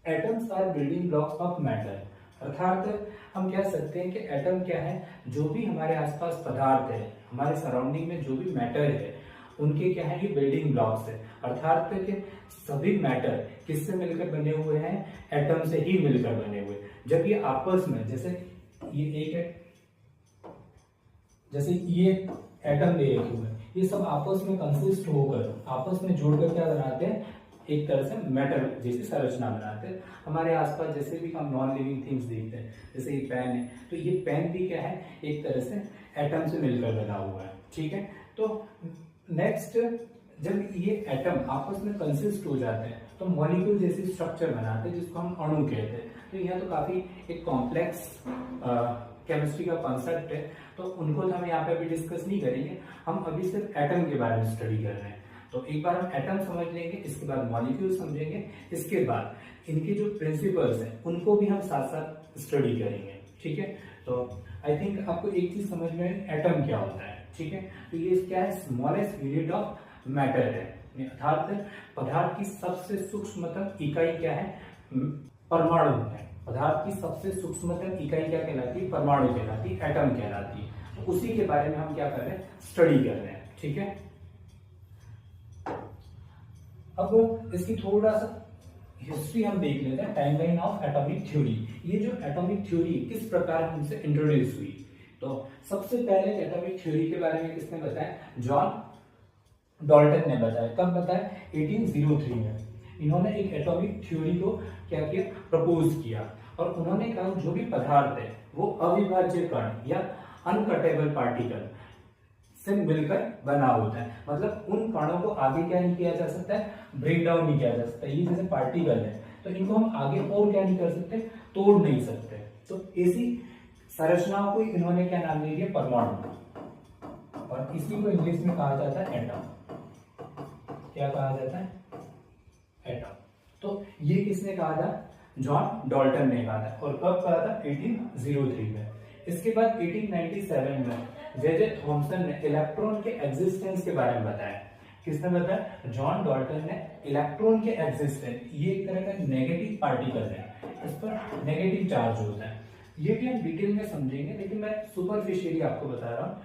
Atoms are building blocks of matter. अर्थात हम कह सकते हैं कि एटम क्या है, जो भी हमारे आसपास पदार्थ है, हमारे सराउंडिंग में जो भी मैटर है, उनके क्या है, ये बिल्डिंग ब्लॉक्स है। अर्थात कि सभी मैटर किससे मिलकर बने हुए हैं, एटम से ही मिलकर बने हुए। जब ये आपस में, जैसे ये एक है, जैसे ये एटम दे रखे हुए हैं, ये सब आपस में कंसिस्ट होकर, आपस में जोड़कर क्या बनाते हैं, एक तरह से मैटर जैसी संरचना बनाते हैं। हमारे आसपास जैसे भी हम नॉन लिविंग थिंग्स देखते हैं, जैसे ये पेन है, तो ये पेन भी क्या है, एक तरह से एटम से मिलकर बना हुआ है। ठीक है, तो नेक्स्ट, जब ये एटम आपस में कंसिस्ट हो जाते हैं तो मॉलिक्यूल जैसी स्ट्रक्चर बनाते हैं, जिसको हम अणु कहते हैं। तो यह तो काफी एक कॉम्प्लेक्स केमिस्ट्री का कॉन्सेप्ट है, तो उनको तो हम यहाँ पे अभी डिस्कस नहीं करेंगे। हम अभी सिर्फ एटम के बारे में स्टडी कर रहे हैं। तो एक बार हम एटम समझ लेंगे, इसके बाद मॉलिक्यूल समझेंगे, इसके बाद इनके जो प्रिंसिपल्स हैं उनको भी हम साथ साथ स्टडी करेंगे। ठीक है, तो आई थिंक आपको एक चीज समझ में, एटम क्या होता है। ठीक है, तो ये क्या है, स्मॉलेस्ट यूनिट ऑफ मैटर है। अर्थात पदार्थ की सबसे सूक्ष्मतम इकाई क्या है, परमाणु है। पदार्थ की सबसे सूक्ष्मतम इकाई क्या कहलाती है, परमाणु कहलाती है, एटम कहलाती है। तो उसी के बारे में हम क्या कर रहे हैं, स्टडी कर रहे हैं। ठीक है, अब इसकी थोड़ा सा हिस्ट्री हम देख लेते हैं, टाइमलाइन ऑफ एटॉमिक थ्योरी। ये जो एटॉमिक थ्योरी किस प्रकार हमसे इंट्रोड्यूस हुई, तो सबसे पहले एटॉमिक थ्योरी के बारे में किसने बताया, जॉन डाल्टन ने बताया। कब बताया, 1803 में। इन्होंने एक एटॉमिक थ्योरी को क्या किया, प्रपोज किया, और उन्होंने कहा जो भी पदार्थ है वो अविभाज्य कण या अनकटेबल पार्टिकल से मिलकर बना होता है। मतलब उन कणों को आगे क्या नहीं किया जा सकता है, ब्रेक डाउन नहीं किया जा सकता। ये जैसे पार्टिकल है, तो इनको हम आगे और क्या नहीं कर सकते, तोड़ नहीं सकते। तो ऐसी संरचनाओं को इन्होंने क्या नाम दे दिया, परमाणु, और इसी को इंग्लिश में कहा जाता है एटम। क्या कहा जाता है, एटम। तो ये किसने कहा था, जॉन डाल्टन ने कहा था, और कब कहा था, 1803 में। इसके बाद 1897 में जे थॉमसन ने इलेक्ट्रॉन के एग्जिस्टेंस के बारे में बताया। किसने बताया, जॉन डाल्टन ने इलेक्ट्रॉन के एग्जिस्टेंस। ये एक तरह का नेगेटिव पार्टिकल है, इस पर नेगेटिव चार्ज होता है। ये भी हम डिटेल में समझेंगे, लेकिन मैं सुपरफिशियली आपको बता रहा हूँ।